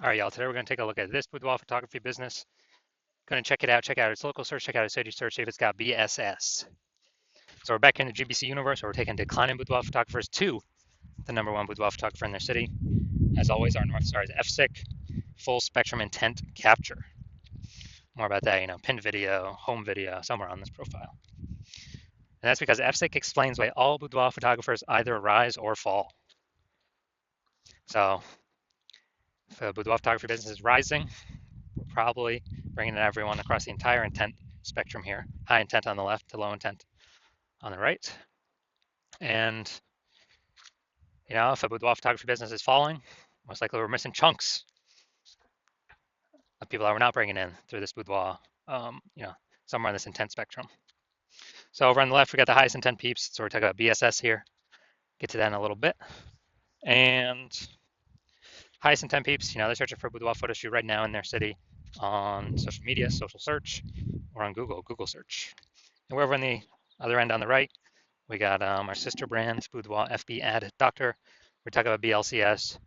All right, y'all, today we're going to take a look at this boudoir photography business. Going to check it out its local search, check out its city search, see if it's got BSS. So we're back in the GBC universe, where we're taking declining boudoir photographers to the #1 boudoir photographer in their city. As always, our North Star is FSIC, full spectrum intent capture. More about that, pinned video, home video, somewhere on this profile. And that's because FSIC explains why all boudoir photographers either rise or fall. So if the boudoir photography business is rising, we're probably bringing in everyone across the entire intent spectrum here. High intent on the left to low intent on the right. And, if a boudoir photography business is falling, most likely we're missing chunks of people that we're not bringing in through this boudoir, somewhere on this intent spectrum. So over on the left, we got the highest intent peeps. So we're talking about BSS here. Get to that in a little bit. And highest intent peeps, they're searching for a boudoir photo shoot right now in their city on social media, social search, or on Google search. And we're over on the other end on the right, we got our sister brand, Boudoir FB Ad Doctor. We're talking about BLCS,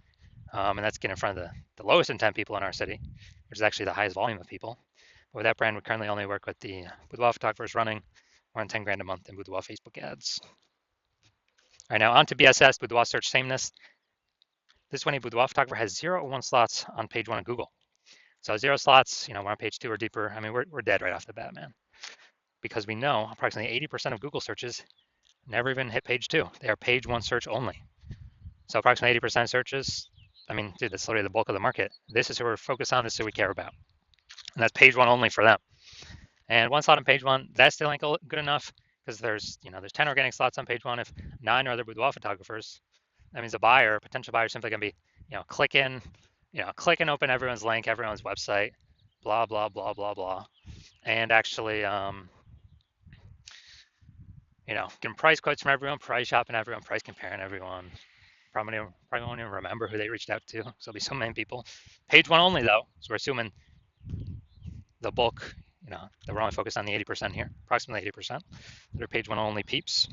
and that's getting in front of the lowest intent people in our city, which is actually the highest volume of people. But with that brand, we currently only work with the boudoir photographers running around 10 grand a month in boudoir Facebook ads. All right, now on to BSS, Boudoir Search Sameness. This one, a boudoir photographer has 0 or 1 slots on page 1 of Google. So 0 slots, we're on page 2 or deeper. I mean, we're dead right off the bat, man. Because we know approximately 80% of Google searches never even hit page 2. They are page 1 search only. So approximately 80% of searches, I mean, dude, that's literally the bulk of the market. This is who we're focused on, this is who we care about. And that's page 1 only for them. And 1 slot on page 1, that still ain't good enough because there's 10 organic slots on page 1. If 9 are other boudoir photographers, that means a buyer, potential buyer, simply gonna be, click and open everyone's link, everyone's website, blah, blah, blah, blah, blah. And actually, getting price quotes from everyone, price shopping everyone, price comparing everyone. Probably won't even remember who they reached out to. So there'll be so many people. Page 1 only though, so we're assuming the bulk, that we're only focused on the 80% here, approximately 80%. That are page 1 only peeps.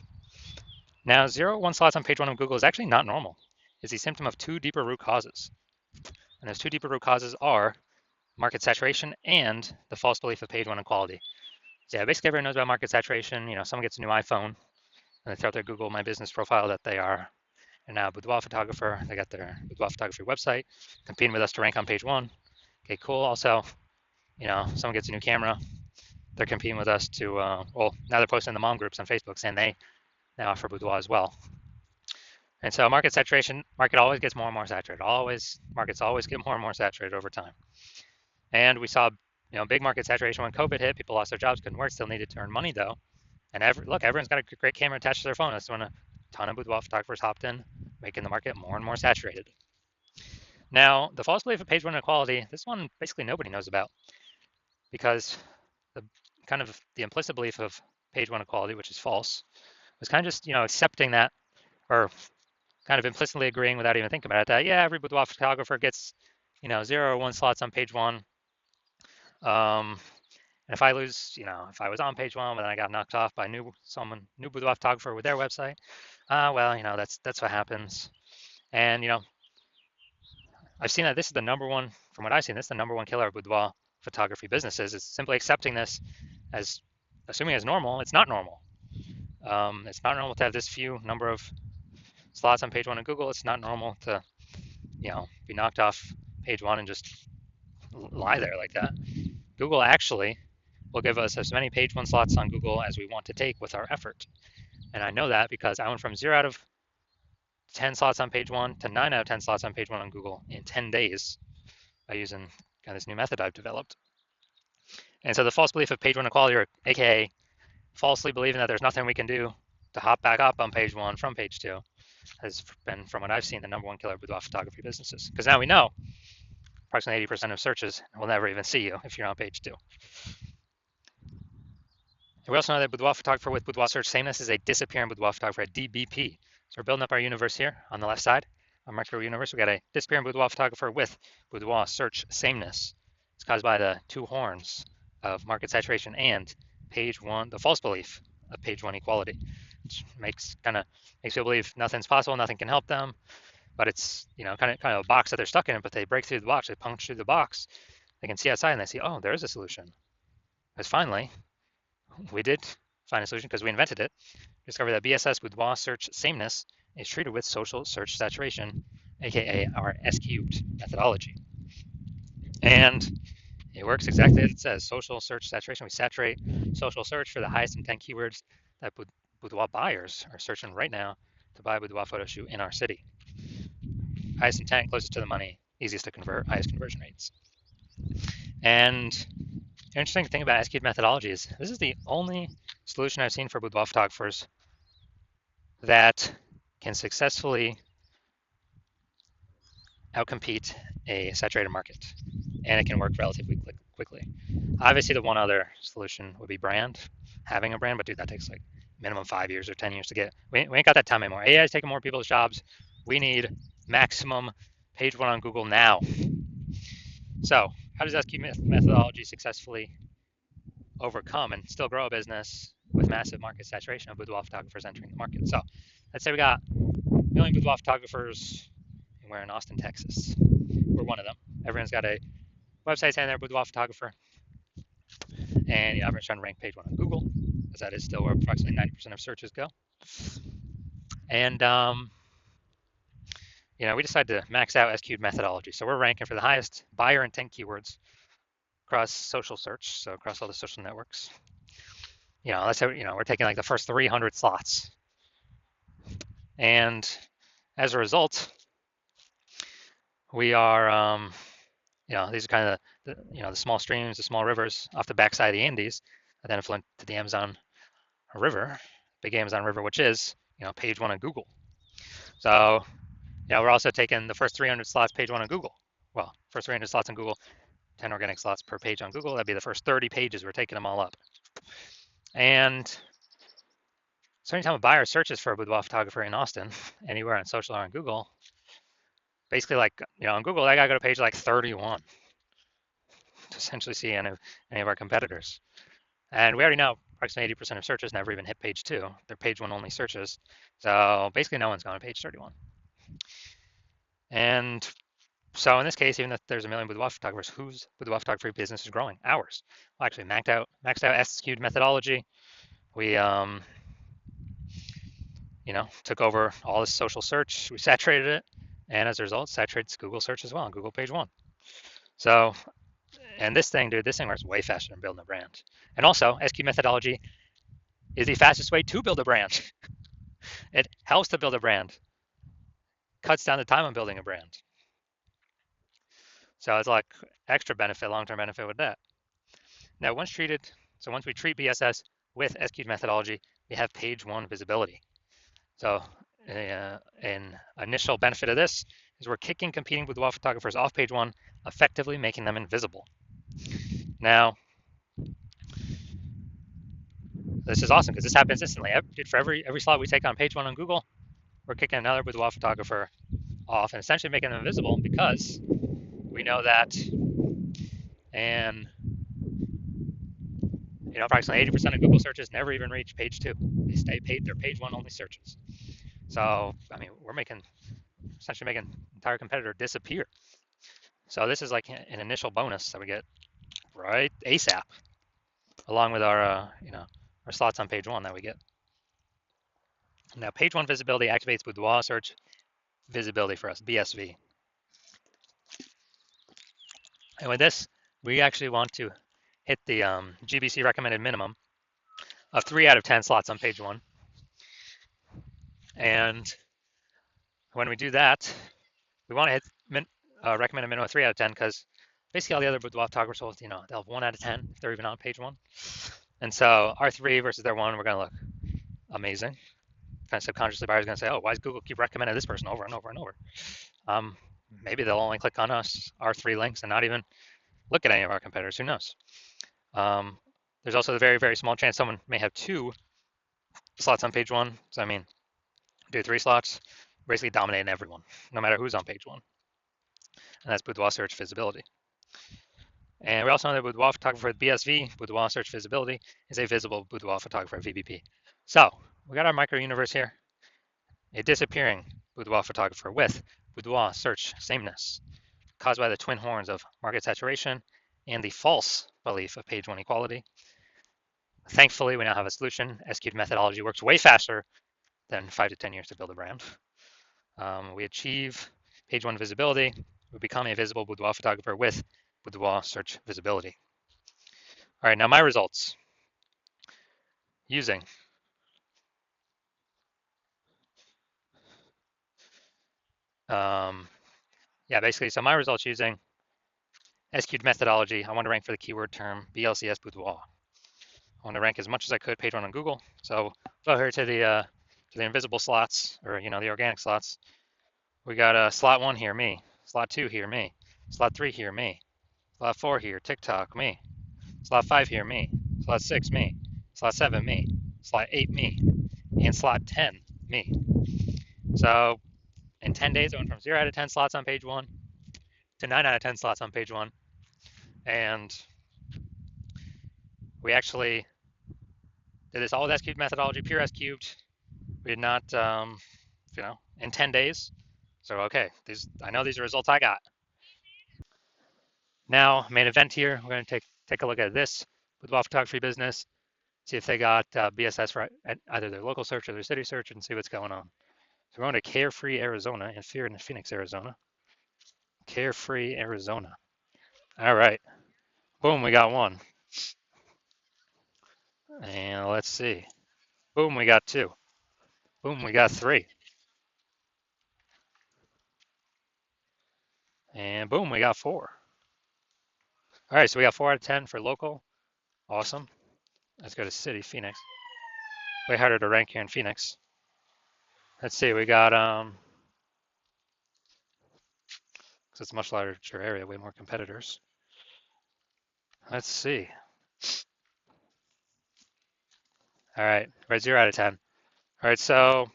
Now, 0 1 slots on page 1 of Google is actually not normal. It's a symptom of 2 deeper root causes. And those 2 deeper root causes are market saturation and the false belief of page 1 equality. So yeah, basically everyone knows about market saturation. Someone gets a new iPhone and they throw out their Google My Business profile that they are now a boudoir photographer. They got their boudoir photography website, competing with us to rank on page 1. Okay, cool. Also, someone gets a new camera. They're competing with us to, now they're posting in the mom groups on Facebook saying they now offer boudoir as well. And so market saturation, market always gets more and more saturated. Markets always get more and more saturated over time. And we saw, big market saturation when COVID hit. People lost their jobs, couldn't work, still needed to earn money though. And everyone's got a great camera attached to their phone. That's when a ton of boudoir photographers hopped in, making the market more and more saturated. Now, the false belief of page 1 inequality, this one basically nobody knows about, because the implicit belief of page 1 equality, which is false, was kind of just accepting that, or kind of implicitly agreeing without even thinking about it, that yeah, every boudoir photographer gets 0 or 1 slots on page 1. And if I lose, if I was on page 1 but then I got knocked off by new boudoir photographer with their website, that's what happens. And I've seen that this is the number one, from what I've seen, this is the number one killer of boudoir photography businesses, is simply accepting this as, assuming as normal. It's not normal. It's not normal to have this few number of slots on page 1 of Google. It's not normal to, be knocked off page 1 and just lie there like that. Google actually will give us as many page 1 slots on Google as we want to take with our effort. And I know that because I went from 0 out of 10 slots on page 1 to 9 out of 10 slots on page 1 on Google in 10 days by using this new method I've developed. And so the false belief of page 1 equality, or AKA falsely believing that there's nothing we can do to hop back up on page 1 from page 2, has been, from what I've seen, the number one killer of boudoir photography businesses. Because now we know approximately 80% of searches will never even see you if you're on page 2. And we also know that boudoir photographer with boudoir search sameness is a disappearing boudoir photographer, a DBP. So we're building up our universe here on the left side, our micro universe. We got a disappearing boudoir photographer with boudoir search sameness. It's caused by the 2 horns of market saturation and page 1, the false belief of page 1 equality, which makes people believe nothing's possible, nothing can help them. but it's, you know, kind of a box that they're stuck in, but they break through the box, they puncture through the box, they can see outside and they see, oh, there is a solution. Because finally, we did find a solution because we invented it. Discovered that BSS boudoir search sameness is treated with social search saturation, aka our S cubed methodology. And it works exactly as it says. Social search saturation. We saturate social search for the highest intent keywords that boudoir buyers are searching right now to buy a boudoir photo shoot in our city. Highest intent, closest to the money, easiest to convert, highest conversion rates. And the interesting thing about S-cubed methodology is this is the only solution I've seen for boudoir photographers that can successfully outcompete a saturated market, and it can work relatively quickly. Obviously, the one other solution would be brand, having a brand, but dude, that takes like minimum 5 years or 10 years to get. We ain't got that time anymore. AI is taking more people's jobs. We need maximum page one on Google now. So, how does SQ methodology successfully overcome and still grow a business with massive market saturation of boudoir photographers entering the market? So, let's say we got a million boudoir photographers, and we're in Austin, Texas. We're one of them. Everyone's got a website saying they're a boudoir photographer, and everyone's trying to rank page one on Google, because that is still where approximately 90% of searches go. And we decided to max out SQ'd methodology. So we're ranking for the highest buyer intent keywords across social search, so across all the social networks. Let's say we're taking like the first 300 slots, and as a result, we are these are kind of the small streams, the small rivers off the backside of the Andes that then flow into the Amazon River, big Amazon River, which is page one on Google. So we're also taking the first 300 slots page one on Google. Well, first 300 slots on Google, 10 organic slots per page on Google. That'd be the first 30 pages. We're taking them all up. And so anytime a buyer searches for a boudoir photographer in Austin, anywhere on social or on Google, basically on Google, they got to go to page like 31 to essentially see any of our competitors. And we already know approximately 80% of searches never even hit page two. They're page one only searches. So basically no one's gone to page 31. And so in this case, even if there's a million boudoir photographers, whose boudoir photography business is growing? Ours. Well, actually maxed out SQ'd methodology. We took over all this social search. We saturated it, and as a result, saturated Google search as well on Google page one. So, and this thing works way faster than building a brand. And also, SQ methodology is the fastest way to build a brand. It helps to build a brand, cuts down the time on building a brand. So it's like extra benefit, long-term benefit with that. Now, once we treat BSS with SQ methodology, we have page one visibility. So an initial benefit of this is we're kicking competing boudoir photographers off page one, effectively making them invisible. Now, this is awesome because this happens instantly. For every slot we take on page one on Google, we're kicking another boudoir photographer off and essentially making them invisible because we know that, and approximately 80% of Google searches never even reach page two. They stay they're page one only searches. So, we're essentially making an entire competitor disappear. So this is like an initial bonus that we get right ASAP, along with our slots on page one that we get. Now, page one visibility activates boudoir search visibility for us, BSV. And with this, we actually want to hit the GBC recommended minimum of 3 out of 10 slots on page one. And when we do that, we want to hit recommended minimum of 3 out of 10 because basically all the other boudoir photographers will, they'll have 1 out of 10 if they're even on page one. And so our 3 versus their 1, we're going to look amazing. Kind of subconsciously, buyers are going to say, oh, why does Google keep recommending this person over and over and over? Maybe they'll only click on our 3 links and not even look at any of our competitors. Who knows? There's also the very, very small chance someone may have 2 slots on page one. So, do 3 slots, basically dominating everyone, no matter who's on page one. And that's boudoir search visibility. And we also know that boudoir photographer with BSV, boudoir search visibility, is a visible boudoir photographer VBP. So we got our micro universe here, a disappearing boudoir photographer with Boudoir search sameness caused by the twin horns of market saturation and the false belief of page one equality. Thankfully, we now have a solution. SQ'd methodology works way faster than 5 to 10 years to build a brand. We achieve page one visibility. We become a visible boudoir photographer with boudoir search visibility. All right, now my results using basically, so my results using SQ'd methodology. I want to rank for the keyword term BLCS boudoir. I want to rank as much as I could page one on Google. So go here to the invisible slots, or the organic slots. We got slot 1 here, me. Slot 2 here, me. Slot 3 here, me. Slot 4 here, TikTok, me. Slot 5 here, me. Slot 6, me. Slot 7, me. Slot 8, me. And slot 10, me. So in 10 days, I went from 0 out of 10 slots on page 1 to 9 out of 10 slots on page 1. And we actually did this all with S-cubed methodology, pure S-cubed. We did not, in 10 days. So, okay, I know these are results I got. Now, main event here, we're going to take a look at this boudoir photography business, see if they got BSS for either their local search or their city search, and see what's going on. So we're going to Carefree, Arizona, and Fear in Phoenix, Arizona. Carefree, Arizona. All right. Boom, we got 1. And let's see. Boom, we got 2. Boom, we got 3. And boom, we got 4. All right, so we got 4 out of 10 for local. Awesome. Let's go to city, Phoenix. Way harder to rank here in Phoenix. Let's see, we got, because it's a much larger area, way more competitors. Let's see. All right, we're at 0 out of 10. All right, so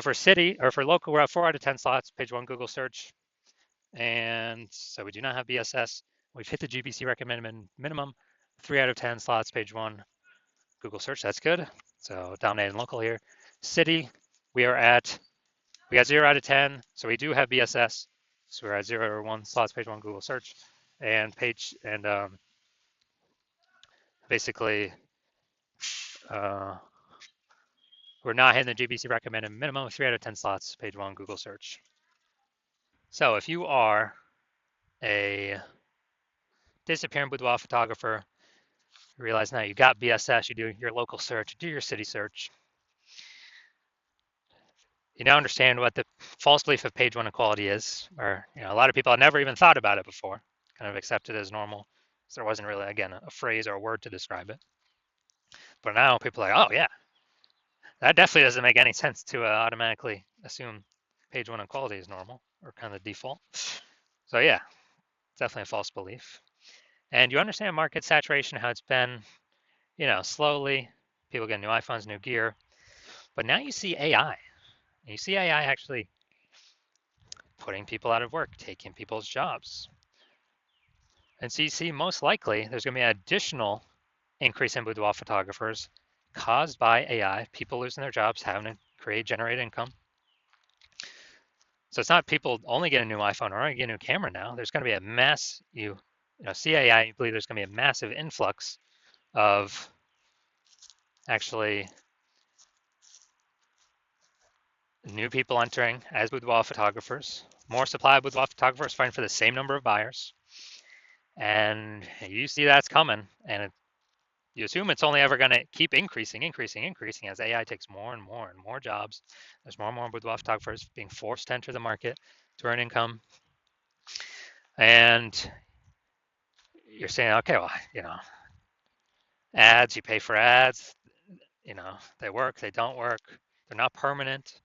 for city, or for local, we're at 4 out of 10 slots, page 1 Google search. And so we do not have BSS. We've hit the GBC recommended minimum, 3 out of 10 slots, page 1 Google search. That's good. So dominating local here. City, we got 0 out of 10. So we do have BSS. So we're at 0 or 1 slots, page 1 Google search. And basically, we're not hitting the GBC recommended minimum, 3 out of 10 slots, page 1 Google search. So if you are a disappearing boudoir photographer, you realize now you got BSS, you do your local search, you do your city search. You now understand what the false belief of page 1 equality is, or a lot of people have never even thought about it before, kind of accept it as normal. So there wasn't really, again, a phrase or a word to describe it. But now people are like, oh yeah, that definitely doesn't make any sense to automatically assume page 1 equality is normal, or kind of default. So yeah, definitely a false belief. And you understand market saturation, how it's been, slowly, people get new iPhones, new gear. But now you see AI. You see AI actually putting people out of work, taking people's jobs. And so you see most likely there's going to be an additional increase in boudoir photographers caused by AI, people losing their jobs, having to generate income. So it's not people only get a new iPhone or only get a new camera now. There's going to be a mass, see AI, you believe there's going to be a massive influx of actually new people entering as boudoir photographers, more supply of boudoir photographers fighting for the same number of buyers. And you see that's coming, and you assume it's only ever going to keep increasing as AI takes more and more and more jobs. There's more and more boudoir photographers being forced to enter the market to earn income. And you're saying, okay, well, ads, you pay for ads, they work, they don't work, they're not permanent.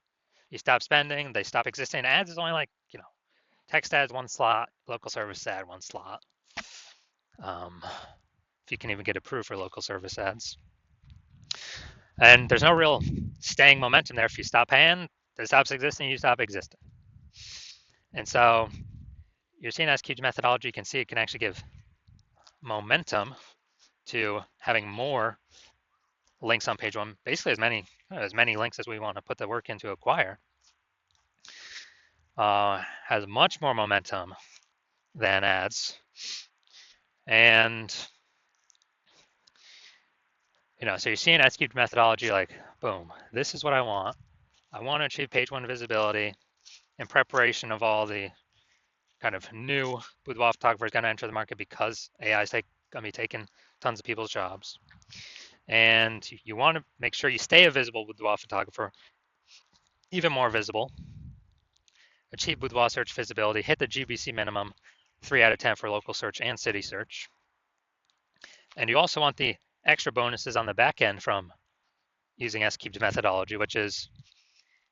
You stop spending, they stop existing. Ads is only like, text ads 1 slot, local service ad 1 slot. If you can even get approved for local service ads. And there's no real staying momentum there. If you stop paying, it stops existing, you stop existing. And so you're seeing SQG methodology, you can see it can actually give momentum to having more links on page 1, basically as many as many links as we want to put the work into acquire, has much more momentum than ads. And, so you're seeing S-cubed methodology like, boom, this is what I want. I want to achieve page one visibility in preparation of all the kind of new boudoir photographers going to enter the market because AI is going to be taking tons of people's jobs. And you want to make sure you stay a visible boudoir photographer, even more visible, achieve boudoir search visibility, hit the GBC minimum, 3 out of 10 for local search and city search. And you also want the extra bonuses on the back end from using S-cubed methodology, which is,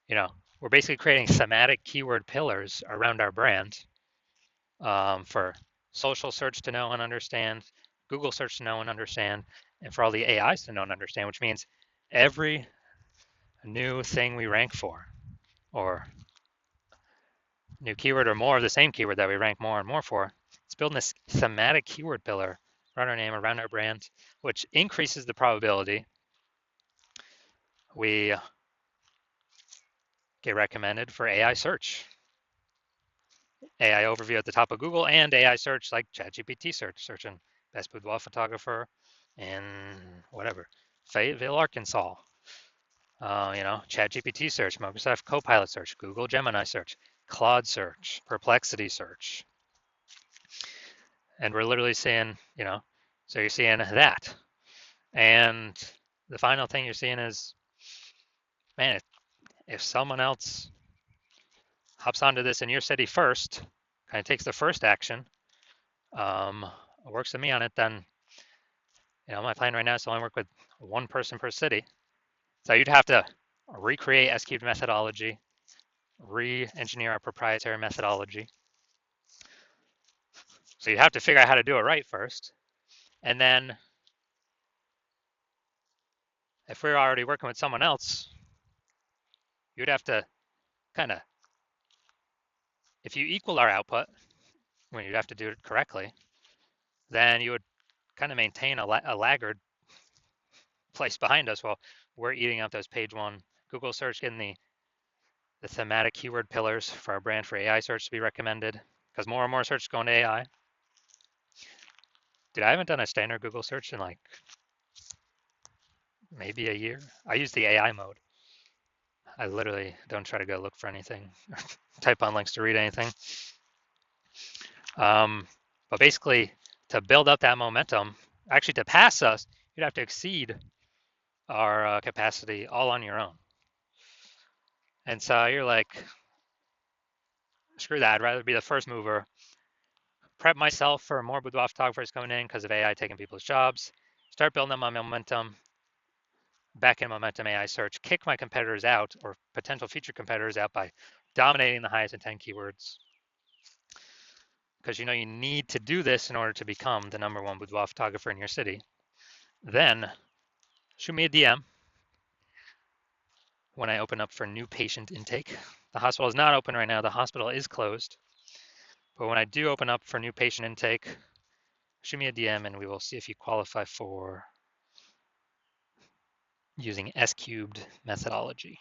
we're basically creating thematic keyword pillars around our brand for social search to know and understand, Google search to know and understand, and for all the AIs to know and understand, which means every new thing we rank for, or new keyword or more of the same keyword that we rank more and more for, it's building this thematic keyword pillar around our name, around our brand, which increases the probability we get recommended for AI search. AI overview at the top of Google and AI search like ChatGPT search, searching best boudoir photographer in whatever, Fayetteville, Arkansas. ChatGPT search, Microsoft Copilot search, Google Gemini search, Claude search, Perplexity search. And we're literally seeing, so you're seeing that. And the final thing you're seeing is, man, if someone else hops onto this in your city first, kind of takes the first action, works with me on it, then, my plan right now is to only work with one person per city. So you'd have to recreate S-cubed methodology, re-engineer our proprietary methodology. So you'd have to figure out how to do it right first. And then if we're already working with someone else, you'd have to kind of, if you equal our output, when you'd have to do it correctly, then you would kind of maintain a laggard place behind us while we're eating up those page one Google search, getting the thematic keyword pillars for our brand for AI search to be recommended, because more and more search is going to AI. Dude, I haven't done a standard Google search in like maybe a year. I use the AI mode. I literally don't try to go look for anything, type on links to read anything. But basically, to build up that momentum, actually to pass us, you'd have to exceed our capacity all on your own. And so you're like, screw that, I'd rather be the first mover, prep myself for more boudoir photographers coming in because of AI taking people's jobs, start building up my momentum, back in momentum AI search, kick my competitors out or potential future competitors out by dominating the highest intent keywords. Because you need to do this in order to become the #1 boudoir photographer in your city. Then shoot me a DM when I open up for new patient intake. The hospital is not open right now. The hospital is closed. But when I do open up for new patient intake, shoot me a DM and we will see if you qualify for using S-cubed methodology.